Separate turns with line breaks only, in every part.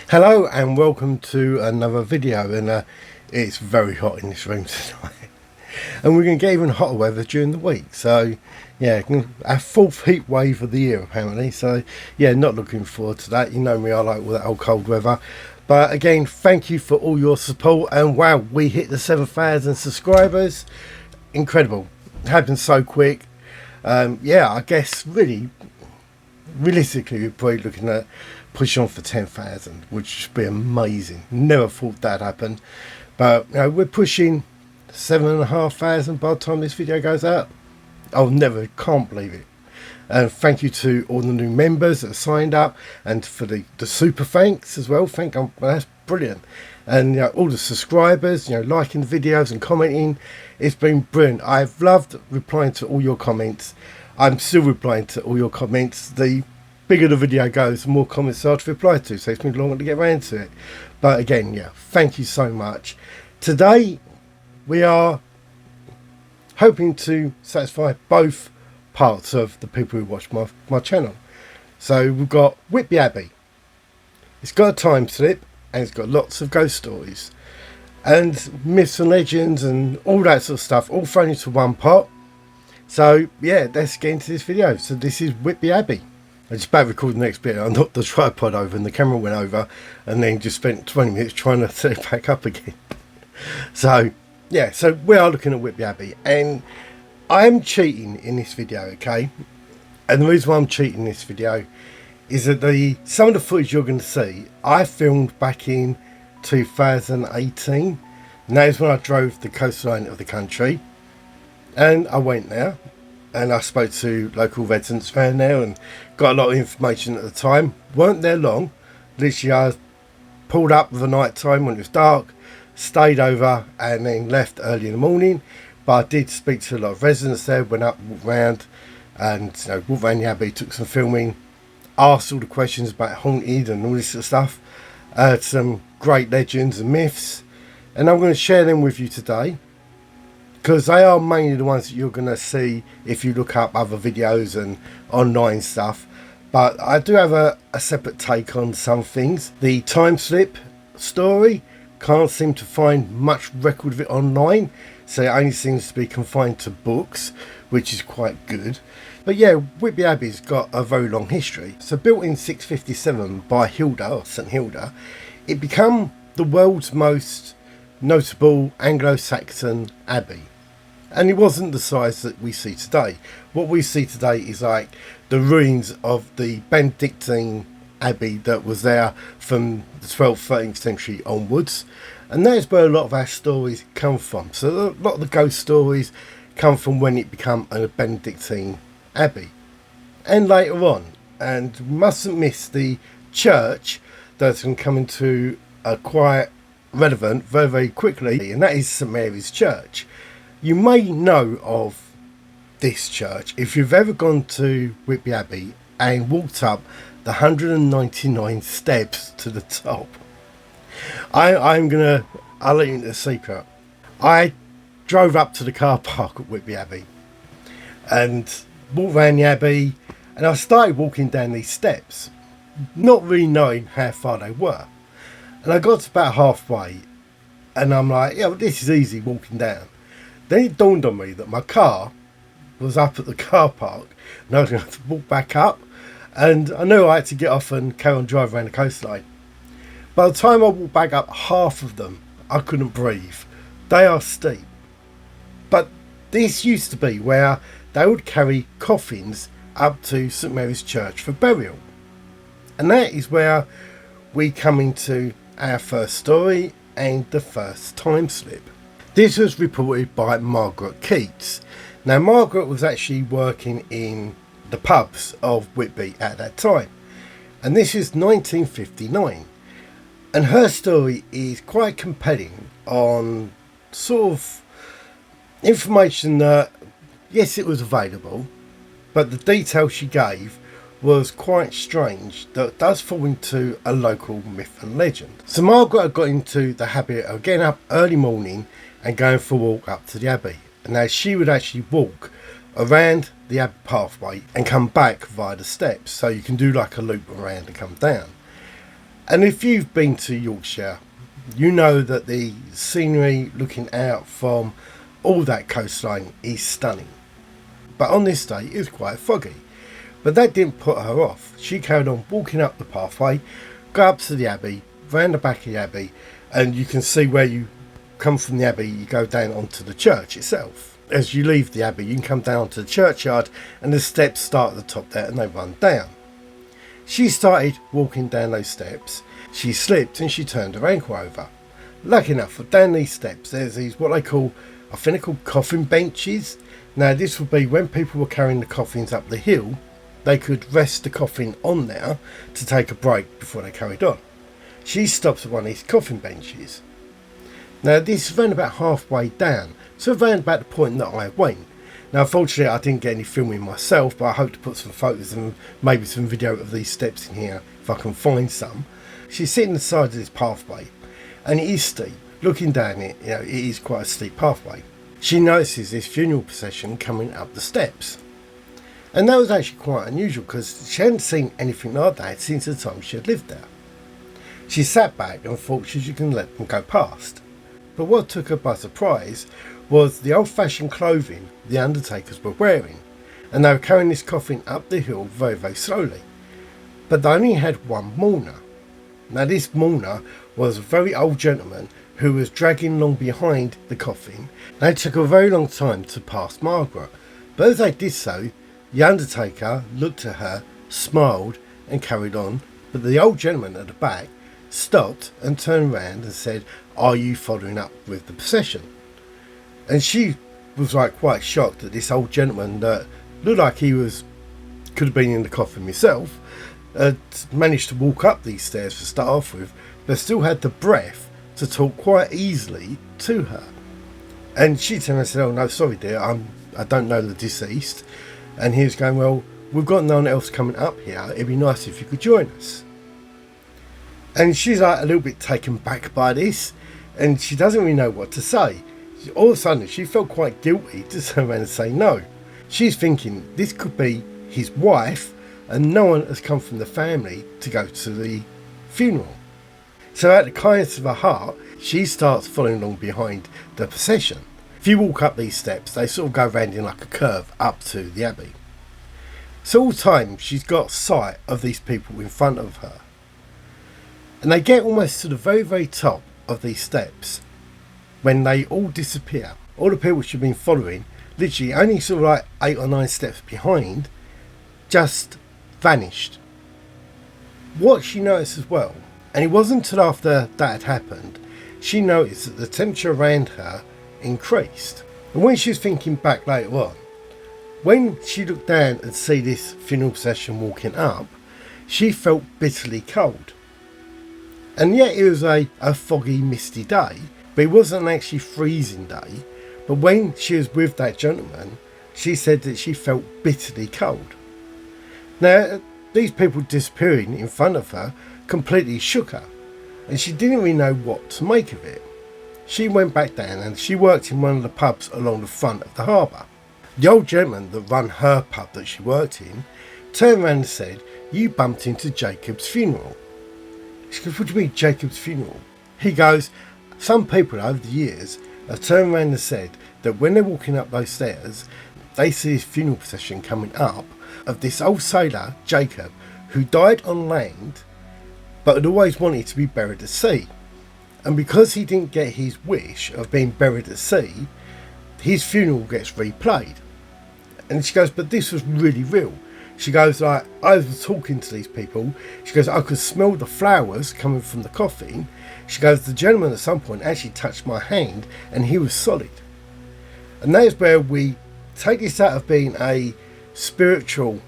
Hello and welcome to another video, and it's very hot in this room tonight and we're going to get even hotter weather during the week. So yeah, our fourth heat wave of the year apparently, so yeah, not looking forward to that. You know me, I like all that old cold weather. But again, thank you for all your support, and wow, we hit the 7,000 subscribers. Incredible, it happened so quick. Yeah, I guess realistically we're probably looking at push on for 10,000, which would be amazing. Never thought that'd happen, but you know, we're pushing 7,500 by the time this video goes out. Can't believe it. And thank you to all the new members that have signed up, and for the super thanks as well. That's brilliant. And you know, all the subscribers, you know, liking the videos and commenting, it's been brilliant. I've loved replying to all your comments. I'm still replying to all your comments. The bigger the video goes, the more comments I have to reply to, so it's been longer to get around to it. But again, yeah, thank you so much. Today we are hoping to satisfy both parts of the people who watch my channel. So we've got Whitby Abbey. It's got a time slip and it's got lots of ghost stories and myths and legends and all that sort of stuff, all thrown into one pot. So yeah, let's get into this video. So this is Whitby Abbey. I just about recorded the next bit. I knocked the tripod over and the camera went over, and then just spent 20 minutes trying to set it back up again. So yeah, so we are looking at Whitby Abbey, and I'm cheating in this video, okay? And the reason why I'm cheating in this video is that some of the footage you're going to see I filmed back in 2018, and that is when I drove the coastline of the country. And I went there and I spoke to local residents around there and got a lot of information at the time. Weren't there long. Literally I pulled up for the night time when it was dark, stayed over and then left early in the morning. But I did speak to a lot of residents there, went up, walked around, and you know, walked around the Abbey, took some filming, asked all the questions about haunted and all this sort of stuff. Some great legends and myths, and I'm going to share them with you today, because they are mainly the ones that you're going to see if you look up other videos and online stuff. But I do have a separate take on some things. The time slip story, can't seem to find much record of it online, so it only seems to be confined to books, which is quite good. But yeah, Whitby Abbey's got a very long history. So built in 657 by Hilda, or St Hilda, it became the world's most notable Anglo-Saxon abbey. And it wasn't the size that we see today. What we see today is like the ruins of the Benedictine abbey that was there from the 12th, 13th century onwards. And that's where a lot of our stories come from. So a lot of the ghost stories come from when it became a Benedictine abbey. And later on, and we mustn't miss the church that's going to come into a quite relevant very, very quickly, and that is St Mary's Church. You may know of this church if you've ever gone to Whitby Abbey and walked up the 199 steps to the top. I'll let you into the secret. I drove up to the car park at Whitby Abbey and walked around the Abbey, and I started walking down these steps, not really knowing how far they were. And I got to about halfway and I'm like, yeah, well, this is easy walking down. Then it dawned on me that my car was up at the car park and I was going to have to walk back up, and I knew I had to get off and carry on driving around the coastline. By the time I walked back up half of them, I couldn't breathe. They are steep. But this used to be where they would carry coffins up to St Mary's Church for burial. And that is where we come into our first story and the first time slip. This was reported by Margaret Keats. Now Margaret was actually working in the pubs of Whitby at that time, and this is 1959, and her story is quite compelling on sort of information that, yes, it was available, but the detail she gave was quite strange, that does fall into a local myth and legend. So Margaret had got into the habit of getting up early morning and going for a walk up to the Abbey. And now she would actually walk around the Abbey pathway and come back via the steps, so you can do like a loop around and come down. And if you've been to Yorkshire, you know that the scenery looking out from all that coastline is stunning. But on this day it was quite foggy. But that didn't put her off. She carried on walking up the pathway, go up to the Abbey, round the back of the Abbey, and you can see where you come from the Abbey, you go down onto the church itself. As you leave the Abbey, you can come down to the churchyard, and the steps start at the top there and they run down. She started walking down those steps. She slipped and she turned her ankle over. Lucky enough, down these steps there's these what they call, I think they're called coffin benches. Now this would be when people were carrying the coffins up the hill, they could rest the coffin on there to take a break before they carried on. She stops at one of these coffin benches. Now this is around about halfway down, so around about the point that I went. Now unfortunately I didn't get any filming myself, but I hope to put some photos and maybe some video of these steps in here if I can find some. She's sitting on the side of this pathway, and it is steep. Looking down it, it is quite a steep pathway. She notices this funeral procession coming up the steps. And that was actually quite unusual because she hadn't seen anything like that since the time she had lived there. She sat back and thought she can let them go past. But what took her by surprise was the old-fashioned clothing the undertakers were wearing, and they were carrying this coffin up the hill very, very slowly. But they only had one mourner. Now this mourner was a very old gentleman who was dragging along behind the coffin. And it took a very long time to pass Margaret, but as they did so, the undertaker looked at her, smiled and carried on, but the old gentleman at the back stopped and turned around and said, "Are you following up with the procession?" And she was quite shocked that this old gentleman that looked like he could have been in the coffin himself, had managed to walk up these stairs to start off with, but still had the breath to talk quite easily to her. And she turned and said, "Oh no, sorry dear, I don't know the deceased." And he was going, "Well, we've got no one else coming up here, it'd be nice if you could join us." And she's a little bit taken back by this, and she doesn't really know what to say. All of a sudden she felt quite guilty to turn around and say no. She's thinking this could be his wife, and no one has come from the family to go to the funeral. So out of the kindness of her heart, she starts following along behind the procession. If you walk up these steps, they sort of go round in like a curve up to the Abbey. So all the time she's got sight of these people in front of her. And they get almost to the very, very top of these steps when they all disappear. All the people she'd been following, literally only sort of 8 or 9 steps behind, just vanished. What she noticed as well, and it wasn't until after that had happened, she noticed that the temperature around her increased. And when she was thinking back later on, when she looked down and see this funeral procession walking up, she felt bitterly cold. And yet it was a foggy, misty day, but it wasn't actually freezing day. But when she was with that gentleman, she said that she felt bitterly cold. Now, these people disappearing in front of her completely shook her, and she didn't really know what to make of it. She went back down and she worked in one of the pubs along the front of the harbour. The old gentleman that run her pub that she worked in turned around and said, "You bumped into Jacob's funeral." She goes, "What do you mean Jacob's funeral?" He goes, "Some people over the years have turned around and said that when they're walking up those stairs, they see this funeral procession coming up of this old sailor, Jacob, who died on land but had always wanted to be buried at sea. And because he didn't get his wish of being buried at sea, his funeral gets replayed." And she goes, "But this was really real." She goes, I was talking to these people. She goes, "I could smell the flowers coming from the coffin." She goes, "The gentleman at some point actually touched my hand and he was solid." And that is where we take this out of being a spiritual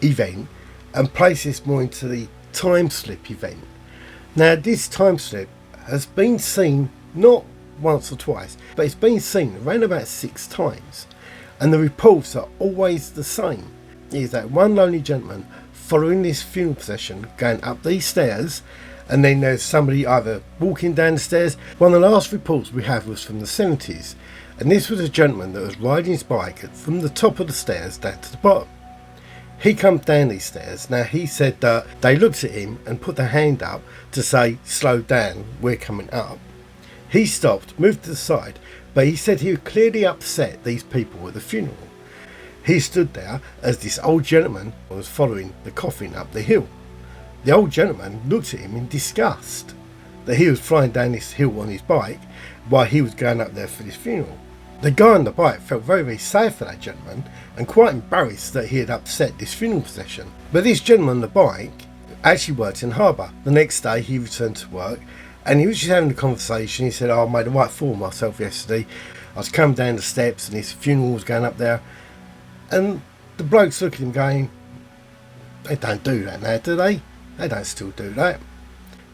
event and place this more into the Timeslip event. Now this Timeslip has been seen not once or twice, but it's been seen around about 6 times, and the reports are always the same. Is that one lonely gentleman following this funeral procession going up these stairs, and then there's somebody either walking down the stairs. One of the last reports we have was from the 70s, and this was a gentleman that was riding his bike from the top of the stairs down to the bottom. He come down these stairs. Now, he said that they looked at him and put their hand up to say, slow down, we're coming up. He stopped, moved to the side, but he said he was clearly upset these people at the funeral. He stood there as this old gentleman was following the coffin up the hill. The old gentleman looked at him in disgust that he was flying down this hill on his bike while he was going up there for this funeral. The guy on the bike felt very, very sad for that gentleman and quite embarrassed that he had upset this funeral procession. But this gentleman on the bike actually worked in harbour. The next day he returned to work and he was just having a conversation. He said, I made a right fool of myself yesterday. I was coming down the steps and his funeral was going up there. And the blokes looked at him going, they don't do that now, do they? They don't still do that.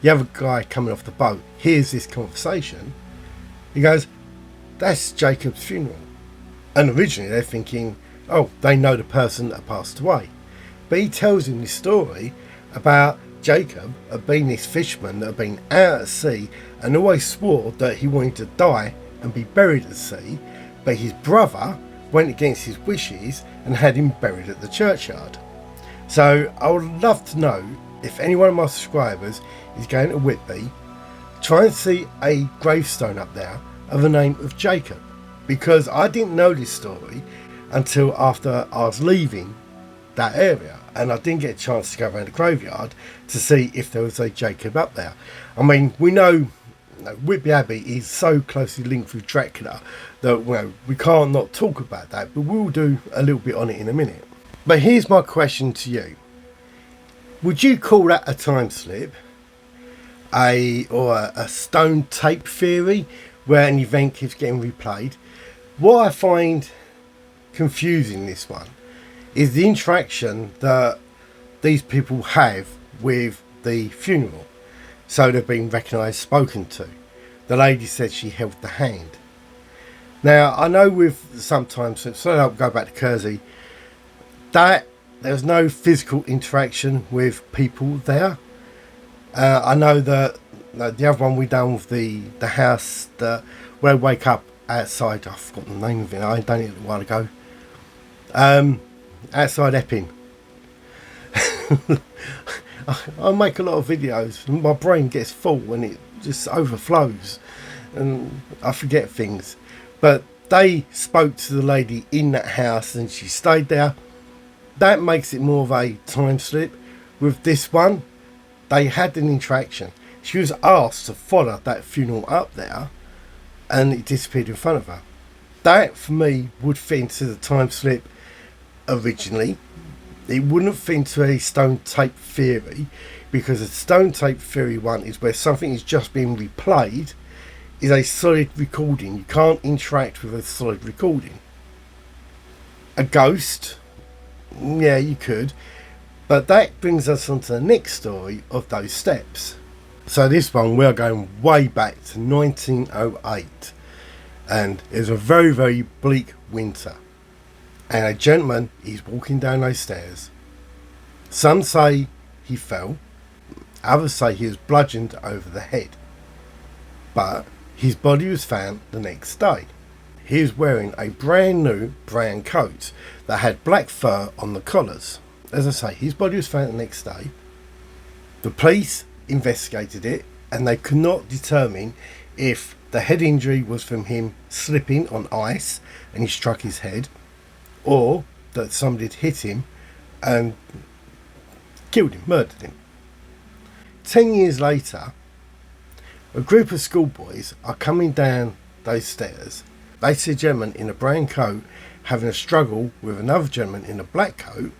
The other guy coming off the boat hears this conversation. He goes, that's Jacob's funeral. And originally they're thinking, oh, they know the person that passed away. But he tells him this story about Jacob had been this fisherman that had been out at sea and always swore that he wanted to die and be buried at sea, but his brother went against his wishes and had him buried at the churchyard. So I would love to know if any one of my subscribers is going to Whitby, try and see a gravestone up there of the name of Jacob, because I didn't know this story until after I was leaving that area and I didn't get a chance to go around the graveyard to see if there was a Jacob up there. I mean, we know Whitby Abbey is so closely linked with Dracula that we can't not talk about that, but we'll do a little bit on it in a minute. But here's my question to you. Would you call that a time slip, or a stone tape theory where an event keeps getting replayed? What I find confusing in this one is the interaction that these people have with the funeral. So they've been recognised, spoken to. The lady said she held the hand. Now, I know with sometimes, so I'll go back to Kersey, that there's no physical interaction with people there. I know that the other one we done with the house that where I wake up outside, I forgot the name of it, I done it a while ago. Outside Epping. I make a lot of videos and my brain gets full and it just overflows and I forget things. But they spoke to the lady in that house and she stayed there. That makes it more of a time slip. With this one, they had an interaction. She was asked to follow that funeral up there and it disappeared in front of her. That for me would fit into the time slip originally. It wouldn't fit into a stone tape theory, because a stone tape theory one is where something is just being replayed, is a solid recording. You can't interact with a solid recording. A ghost, yeah, you could, but that brings us on to the next story of those steps. So this one, we're going way back to 1908, and it was a very, very bleak winter, and a gentleman is walking down those stairs. Some say he fell, others say he was bludgeoned over the head, but his body was found the next day. He was wearing a brand new brown coat that had black fur on the collars. As I say, his body was found the next day. The police investigated it and they could not determine if the head injury was from him slipping on ice and he struck his head, or that somebody had hit him and killed him, murdered him. 10 years later, a group of schoolboys are coming down those stairs. They see a gentleman in a brown coat having a struggle with another gentleman in a black coat,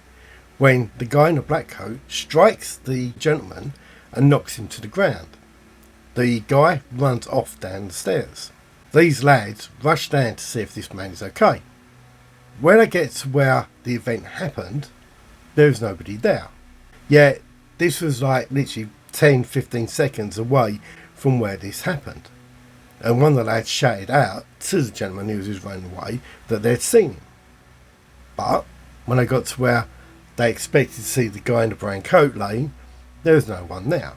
when the guy in the black coat strikes the gentleman and knocks him to the ground. The guy runs off down the stairs. These lads rush down to see if this man is okay. When they get to where the event happened, there's nobody there. Yet this was like literally 10-15 seconds away from where this happened. And one of the lads shouted out to the gentleman who was just running away that they'd seen him. But when they got to where they expected to see the guy in the brown coat laying, there was no one there.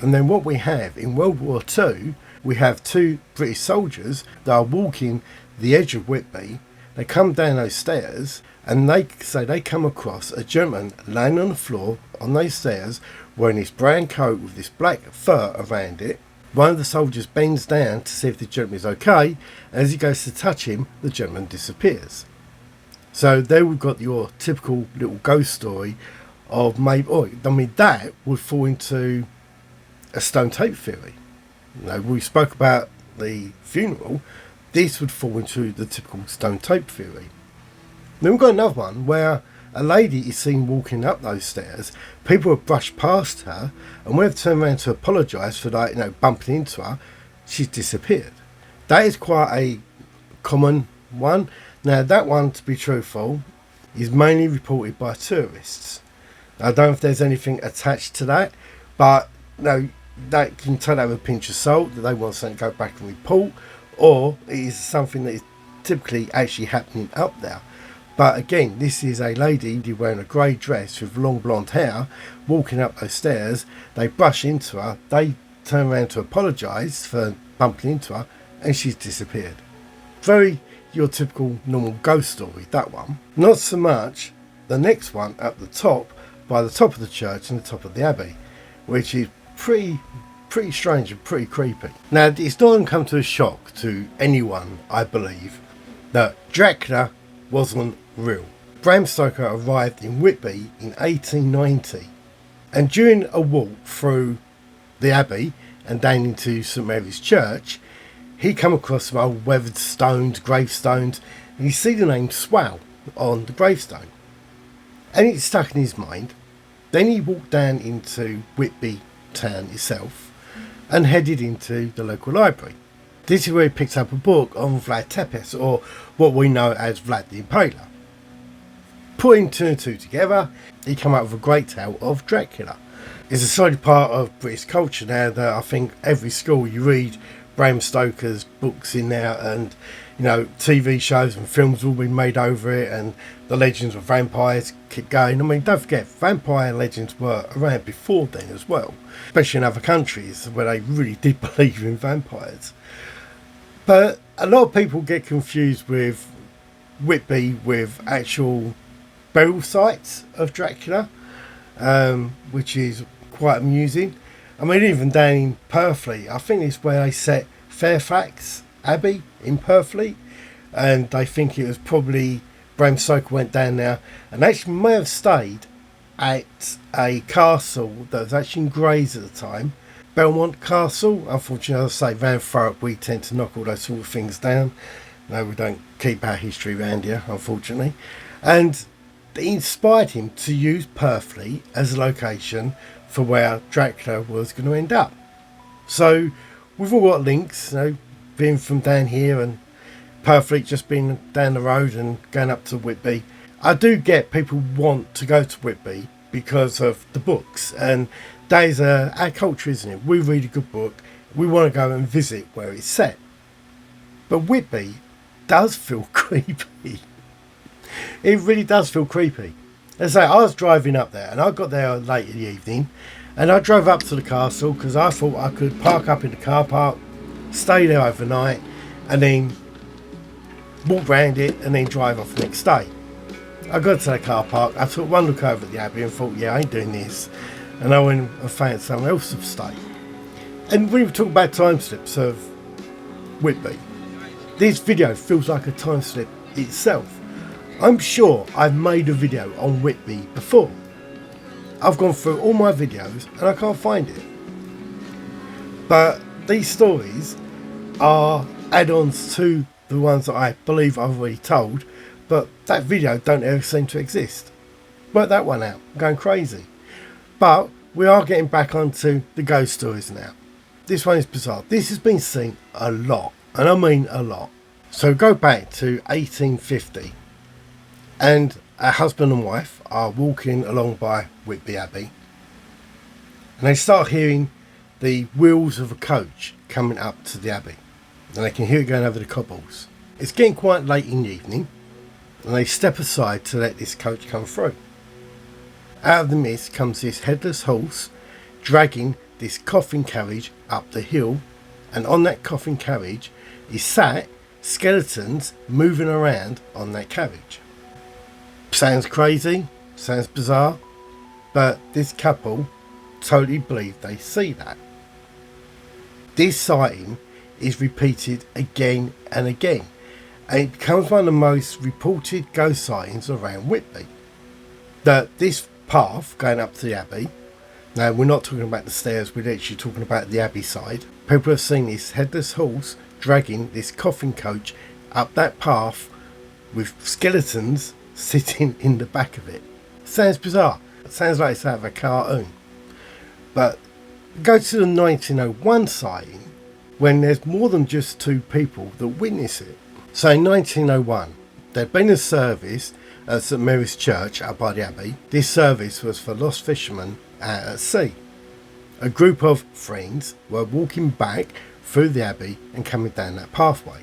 And then what we have in World War II, we have two British soldiers that are walking the edge of Whitby. they come down those stairs and they say they come across a gentleman laying on the floor on those stairs wearing this brown coat with this black fur around it. One of the soldiers bends down to see if the gentleman is okay. As he goes to touch him, the gentleman disappears. So there we've got your typical little ghost story of maybe, that would fall into a stone tape theory. We spoke about the funeral. This would fall into the typical stone tape theory. Then we've got another one where a lady is seen walking up those stairs. People have brushed past her, and when they've turned around to apologise for bumping into her, she's disappeared. That is quite a common one. Now that one, to be truthful, is mainly reported by tourists. I don't know if there's anything attached to that, but that can take that with a pinch of salt, that they want something to go back and report, or it is something that is typically actually happening up there. But again, this is a lady wearing a grey dress with long blonde hair, walking up those stairs. They brush into her, they turn around to apologise for bumping into her, and she's disappeared. Very your typical normal ghost story, that one. Not so much the next one at the top, by the top of the church and the top of the abbey, which is pretty strange and pretty creepy. Now, it's not going to come to a shock to anyone, I believe, that Dracula wasn't real. Bram Stoker arrived in Whitby in 1890, and during a walk through the abbey and down into St Mary's Church, he come across some old weathered stones, gravestones, and you see the name Swale on the gravestone. And it stuck in his mind. Then he walked down into Whitby town itself and headed into the local library. This is where he picked up a book on Vlad Tepes, or what we know as Vlad the Impaler. Putting two and two together, he came up with a great tale of Dracula. It's a solid part of British culture now that I think every school you read Bram Stoker's books in there, and TV shows and films will be made over it, and the legends of vampires keep going. I mean, don't forget, vampire legends were around before then as well, especially in other countries where they really did believe in vampires. But a lot of people get confused with Whitby with actual burial sites of Dracula, which is quite amusing. I mean, even down in Purfleet, I think it's where they set Fairfax Abbey in Purfleet, and they think it was probably Bram Stoker went down there and actually may have stayed at a castle that was actually in Grays at the time, Belmont Castle. Unfortunately, as I say, round Thurrock we tend to knock all those sort of things down. No, we don't keep our history around here, unfortunately. And it inspired him to use Purfleet as a location for where Dracula was going to end up. So we've all got links, being from down here and Purfleet just being down the road and going up to Whitby. I do get people want to go to Whitby because of the books, and that is our culture, isn't it? We read a good book, we want to go and visit where it's set. But Whitby does feel creepy. It really does feel creepy. As I say, I was driving up there, and I got there late in the evening, and I drove up to the castle because I thought I could park up in the car park, stay there overnight, and then walk round it and then drive off the next day. I got to the car park, I took one look over at the abbey and thought, yeah, I ain't doing this, and I went and found somewhere else to stay. And we were talking about time slips of Whitby. This video feels like a time slip itself. I'm sure I've made a video on Whitby before. I've gone through all my videos and I can't find it. But these stories are add-ons to the ones that I believe I've already told, but that video don't ever seem to exist. Work that one out. I'm going crazy. But we are getting back onto the ghost stories now. This one is bizarre. This has been seen a lot, and I mean a lot. So go back to 1850. And a husband and wife are walking along by Whitby Abbey, and they start hearing the wheels of a coach coming up to the abbey, and they can hear it going over the cobbles. It's getting quite late in the evening, and they step aside to let this coach come through. Out of the mist comes this headless horse dragging this coffin carriage up the hill, and on that coffin carriage is sat skeletons moving around on that carriage. Sounds crazy, sounds bizarre, but this couple totally believe they see that. This sighting is repeated again and again, and it becomes one of the most reported ghost sightings around Whitby. This path going up to the Abbey, now we're not talking about the stairs, we're actually talking about the Abbey side. People have seen this headless horse dragging this coffin coach up that path with skeletons sitting in the back of it. Sounds bizarre. It sounds like it's out of a cartoon. But go to the 1901 sighting, when there's more than just two people that witness it. So in 1901, there'd been a service at St Mary's Church up by the Abbey. This service was for lost fishermen out at sea. A group of friends were walking back through the Abbey and coming down that pathway,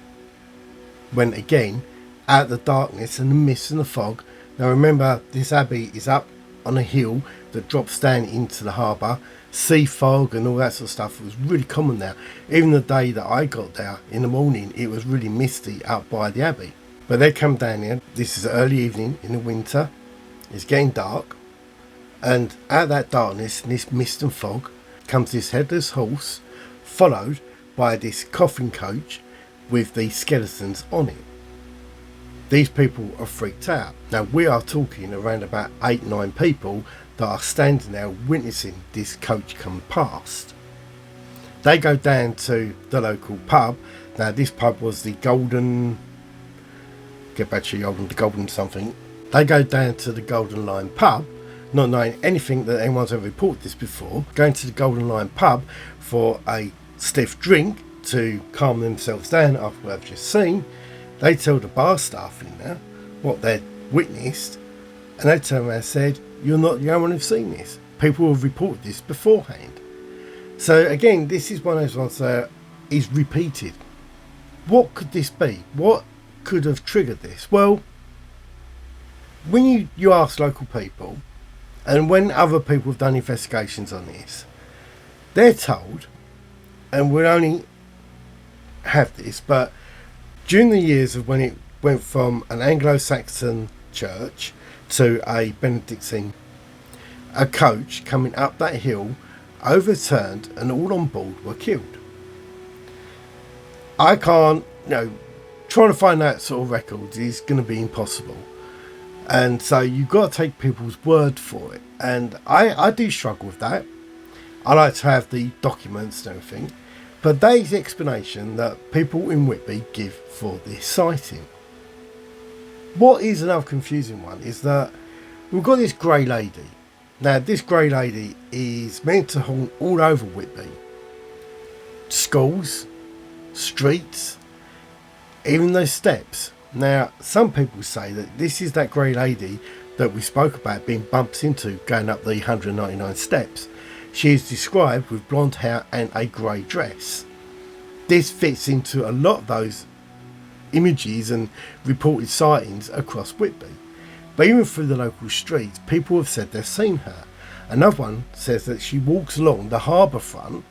when again, out of the darkness and the mist and the fog. Now remember, this Abbey is up on a hill that drops down into the harbour. Sea fog and all that sort of stuff was really common there. Even the day that I got there in the morning, it was really misty out by the Abbey. But they come down here. This is early evening in the winter. It's getting dark, and out of that darkness and this mist and fog comes this headless horse, followed by this coffin coach with these skeletons on it. These people are freaked out. Now we are talking around about 8-9 people that are standing there witnessing this coach come past. They go down to the local pub. Now this pub was the Golden, get back to the Golden something. They go down to the Golden Lion pub, not knowing anything that anyone's ever reported this before, going to the Golden Lion pub for a stiff drink to calm themselves down after what they've just seen. They tell the bar staff in there what they'd witnessed, and they turned around and said, "You're not the only one who's seen this. People have reported this beforehand." So again, this is one of those ones that is repeated. What could this be? What could have triggered this? Well, when you ask local people, and when other people have done investigations on this, they're told, and we'll only have this, but during the years of when it went from an Anglo-Saxon church to a Benedictine, a coach coming up that hill overturned and all on board were killed. I can't, trying to find that sort of records is going to be impossible. And so you've got to take people's word for it. And I do struggle with that. I like to have the documents and everything. But that is the explanation that people in Whitby give for this sighting. What is another confusing one is that we've got this grey lady. Now this grey lady is meant to haunt all over Whitby. Schools, streets, even those steps. Now some people say that this is that grey lady that we spoke about being bumped into going up the 199 steps. She is described with blonde hair and a grey dress. This fits into a lot of those images and reported sightings across Whitby. But even through the local streets, people have said they've seen her. Another one says that she walks along the harbour front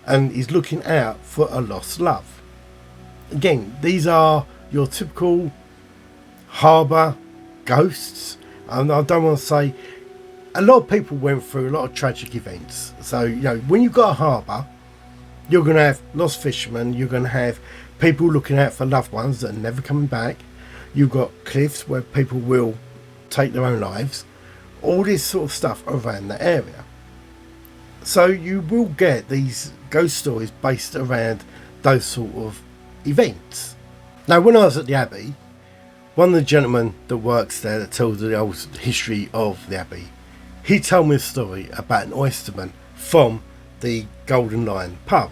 and is looking out for a lost love. Again, these are your typical harbour ghosts. And I don't want to say, a lot of people went through a lot of tragic events. So, when you've got a harbour, you're going to have lost fishermen, you're going to have people looking out for loved ones that are never coming back. You've got cliffs where people will take their own lives. All this sort of stuff around the area. So you will get these ghost stories based around those sort of events. Now, when I was at the Abbey, one of the gentlemen that works there that tells the old history of the Abbey, he told me a story about an oysterman from the Golden Lion pub.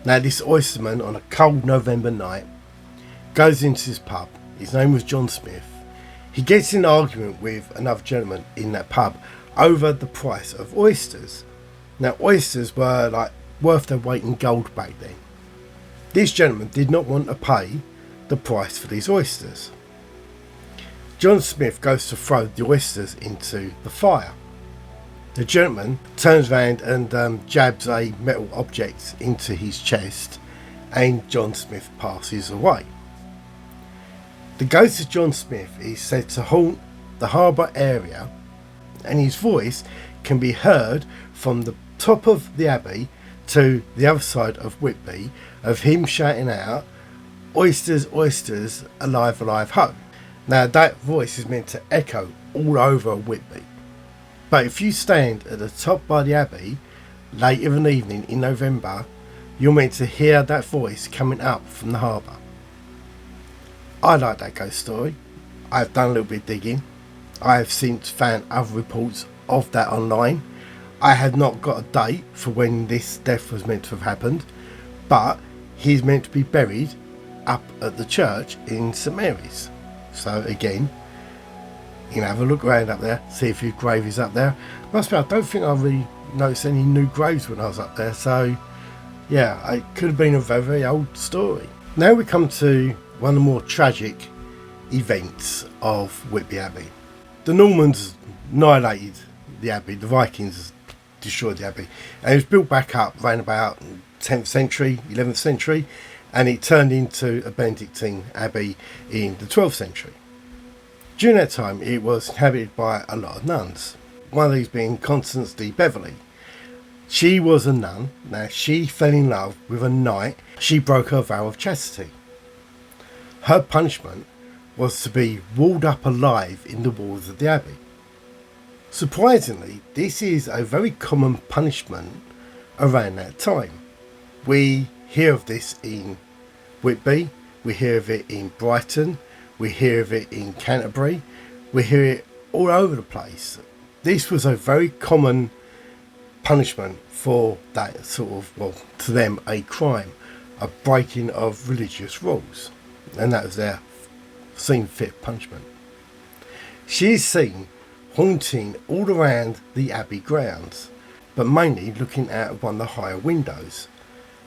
Now this oysterman on a cold November night goes into his pub. His name was John Smith. He gets in an argument with another gentleman in that pub over the price of oysters. Now oysters were worth their weight in gold back then. This gentleman did not want to pay the price for these oysters. John Smith goes to throw the oysters into the fire. The gentleman turns around and jabs a metal object into his chest and John Smith passes away. The ghost of John Smith is said to haunt the harbour area, and his voice can be heard from the top of the abbey to the other side of Whitby, of him shouting out, "Oysters, oysters, alive, alive, ho." Now that voice is meant to echo all over Whitby, but if you stand at the top by the abbey late of an evening in November, you're meant to hear that voice coming up from the harbour. I like that ghost story. I've done a little bit of digging. I have since found other reports of that online. I have not got a date for when this death was meant to have happened, but he's meant to be buried up at the church in St Mary's. So again, you can have a look around up there, see if his grave is up there. Must be, I don't think I really noticed any new graves when I was up there, so yeah, it could have been a very, very old story. Now we come to one of the more tragic events of Whitby Abbey. The Normans annihilated the abbey, the Vikings destroyed the abbey, and it was built back up around about 10th century, 11th century, and it turned into a Benedictine abbey in the 12th century. During that time it was inhabited by a lot of nuns, one of these being Constance de Beverley. She was a nun. Now she fell in love with a knight. She broke her vow of chastity. Her punishment was to be walled up alive in the walls of the abbey. Surprisingly, this is a very common punishment around that time. We hear of this in Whitby, we hear of it in Brighton, we hear of it in Canterbury, we hear it all over the place. This was a very common punishment for that sort of, well, to them, a crime, a breaking of religious rules, and that was their seen fit punishment. She is seen haunting all around the abbey grounds, but mainly looking out of one of the higher windows.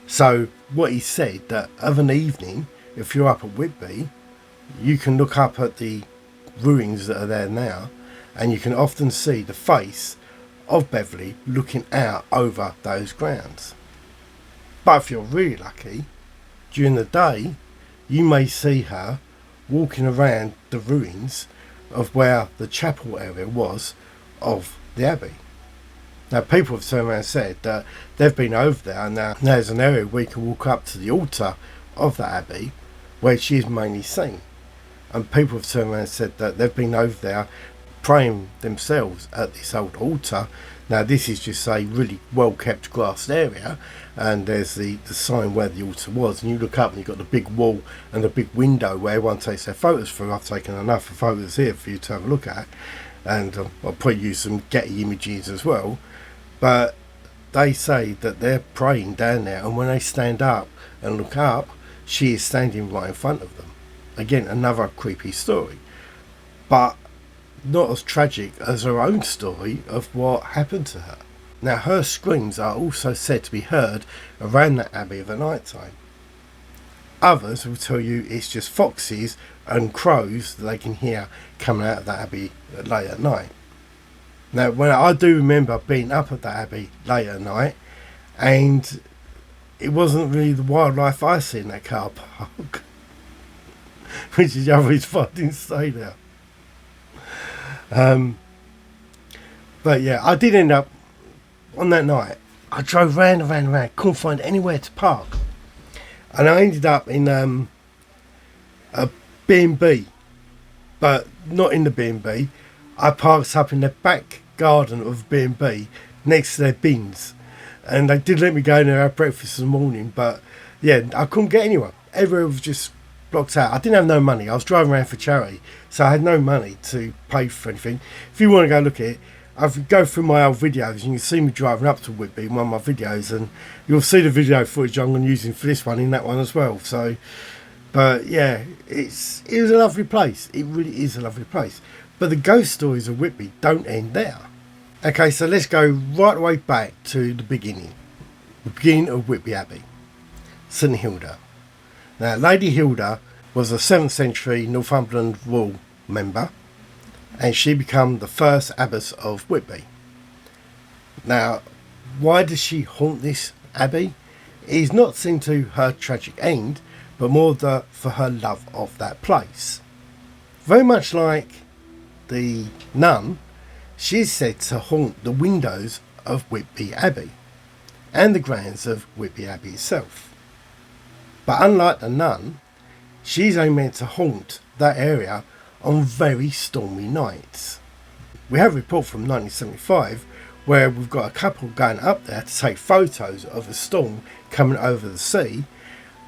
So what he said, that of an evening, if you're up at Whitby, you can look up at the ruins that are there now, and you can often see the face of Beverley looking out over those grounds. But if you're really lucky, during the day you may see her walking around the ruins of where the chapel area was of the abbey. Now people have turned around and said that they've been over there, and now there's an area where you can walk up to the altar of the abbey where she is mainly seen, and people have turned around and said that they've been over there praying themselves at this old altar. Now this is just a really well kept grassed area, and there's the sign where the altar was, and you look up and you've got the big wall and the big window where everyone takes their photos through. I've taken enough photos here for you to have a look at, and I'll probably use some Getty images as well. But they say that they're praying down there, and when they stand up and look up, she is standing right in front of them. Again, another creepy story, but not as tragic as her own story of what happened to her. Now her screams are also said to be heard around that abbey of a night time. Others will tell you it's just foxes and crows that they can hear coming out of that abbey late at night. Now when I do remember being up at that abbey late at night, and it wasn't really the wildlife I see in that car park, which is the other reason why I didn't stay there. But yeah, I did end up on that night. I drove round, couldn't find anywhere to park, and I ended up in a B&B, but not in the B&B. I parked up in the back garden of B&B next to their bins, and they did let me go in there and have breakfast in the morning, but yeah, I couldn't get anywhere. Everywhere was just blocked out. I didn't have no money. I was driving around for charity, so I had no money to pay for anything. If you want to go look at it, I'll go through my old videos. You can see me driving up to Whitby in one of my videos, and you'll see the video footage I'm going to use for this one in that one as well. So, but yeah, it was a lovely place. It really is a lovely place. But the ghost stories of Whitby don't end there. Okay, so let's go right away back to the beginning of Whitby Abbey, St Hilda. Now, Lady Hilda was a 7th century Northumberland royal member, and she became the first abbess of Whitby. Now, why does she haunt this abbey? is not seen to her tragic end, but more for her love of that place. Very much like the nun, she is said to haunt the windows of Whitby Abbey and the grounds of Whitby Abbey itself. But unlike the nun, she's only meant to haunt that area on very stormy nights. We have a report from 1975 where we've got a couple going up there to take photos of a storm coming over the sea,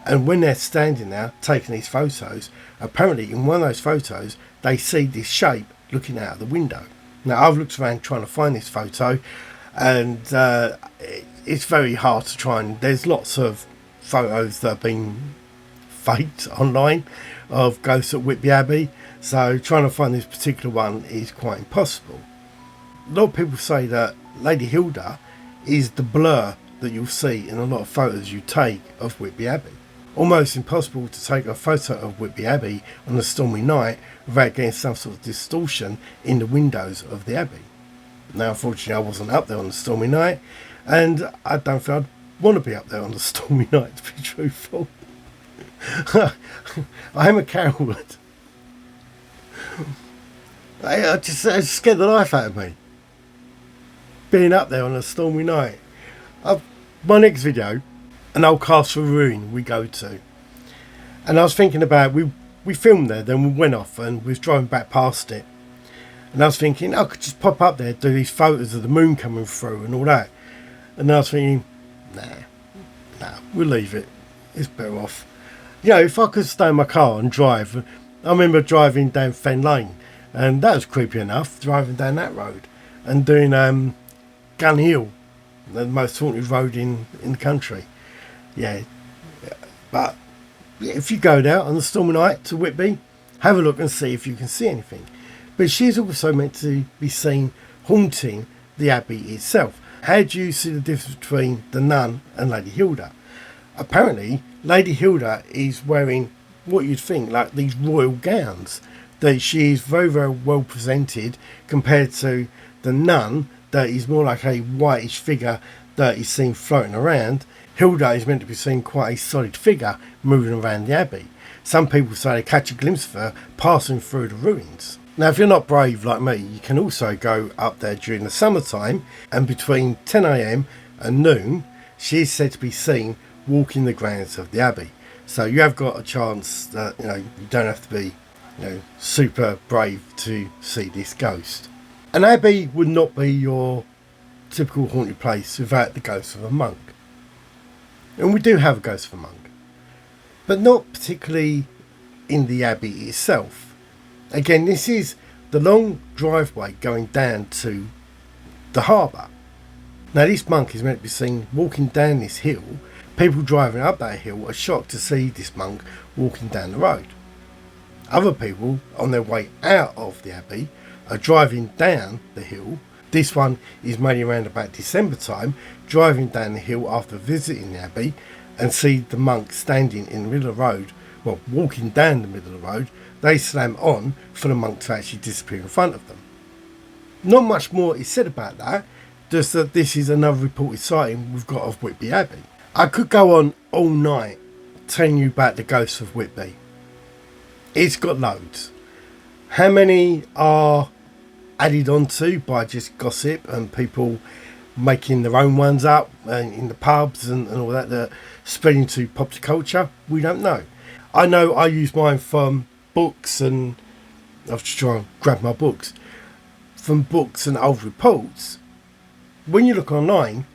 and when they're standing there taking these photos, apparently in one of those photos they see this shape looking out of the window. Now, I've looked around trying to find this photo, and it's very hard to try, and there's lots of photos that have been faked online of ghosts at Whitby Abbey, so trying to find this particular one is quite impossible. A lot of people say that Lady Hilda is the blur that you'll see in a lot of photos you take of Whitby Abbey. Almost impossible to take a photo of Whitby Abbey on a stormy night without getting some sort of distortion in the windows of the Abbey. Now, unfortunately, I wasn't up there on a stormy night, and I don't think I'd want to be up there on a stormy night, to be truthful. I am a coward. It scared the life out of me, being up there on a stormy night. My next video, an old castle ruin we go to, and I was thinking about, we filmed there, then we went off and we was driving back past it, and I was thinking I could just pop up there, do these photos of the moon coming through and all that, and I was thinking nah, we'll leave it, it's better off. You know, if I could stay in my car and drive. I remember driving down Fen Lane, and that was creepy enough, driving down that road and doing Gun Hill, the most haunted road in the country. Yeah, but if you go there on a stormy night to Whitby, have a look and see if you can see anything. But she's also meant to be seen haunting the Abbey itself. How do you see the difference between the nun and Lady Hilda? Apparently, Lady Hilda is wearing what you'd think like these royal gowns. That she is very, very well presented compared to the nun, that is more like a whitish figure that is seen floating around. Hilda is meant to be seen quite a solid figure moving around the Abbey. Some people say they catch a glimpse of her passing through the ruins. Now, if you're not brave like me, you can also go up there during the summertime, and between 10 AM and noon, she is said to be seen walking the grounds of the Abbey. So you have got a chance that, you don't have to be, super brave to see this ghost. An abbey would not be your typical haunted place without the ghost of a monk. And we do have a ghost of a monk, but not particularly in the abbey itself. Again, this is the long driveway going down to the harbour. Now, this monk is meant to be seen walking down this hill. People driving up that hill are shocked to see this monk walking down the road. Other people on their way out of the abbey are driving down the hill. This one is mainly around about December time, driving down the hill after visiting the abbey, and see the monk standing in the middle of the road, well, walking down the middle of the road. They slam on for the monk to actually disappear in front of them. Not much more is said about that, just that this is another reported sighting we've got of Whitby Abbey. I could go on all night telling you about the ghosts of Whitby. It's got loads. How many are added onto by just gossip and people making their own ones up in the pubs and all that spreading to popular culture? We don't know. I know I use mine from books, and I'll just try and grab my books. From books and old reports. When you look online,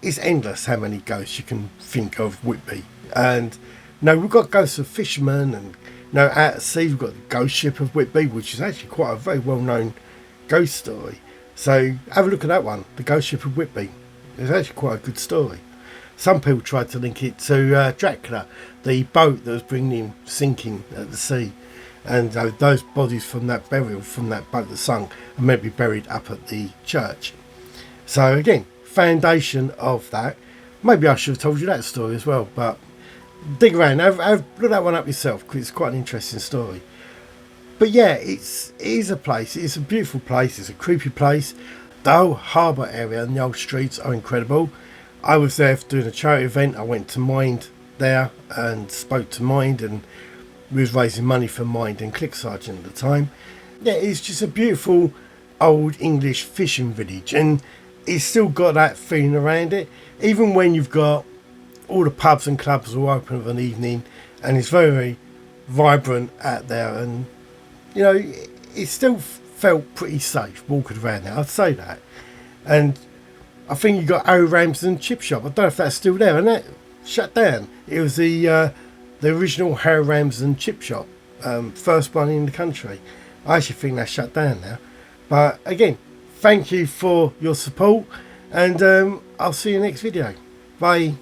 it's endless how many ghosts you can think of Whitby. And we've got ghosts of fishermen, and out at sea we've got the ghost ship of Whitby, which is actually quite a very well known ghost story. So have a look at that one, the ghost ship of Whitby. It's actually quite a good story. Some people tried to link it to Dracula, the boat that was bringing him sinking at the sea, and those bodies from that burial from that boat that sunk are meant to be buried up at the church. So again, foundation of that. Maybe I should have told you that story as well, but dig around, look that one up yourself, because it's quite an interesting story. But yeah, it is a place, it's a beautiful place, it's a creepy place. The whole harbour area and the old streets are incredible. I was there doing a charity event. I went to Mind there and spoke to Mind, and we was raising money for Mind and Click Sergeant at the time. Yeah, it's just a beautiful old English fishing village, and it's still got that feeling around it, even when you've got all the pubs and clubs all open of an evening, and it's very, very vibrant out there, and you know, it still felt pretty safe walking around there, I'd say that. And I think you got Ramsden Chip Shop. I don't know if that's still there, and that shut down. It was the original Harry Ramsden Chip Shop, first one in the country. I actually think that's shut down now. But again, thank you for your support, and I'll see you next video. Bye.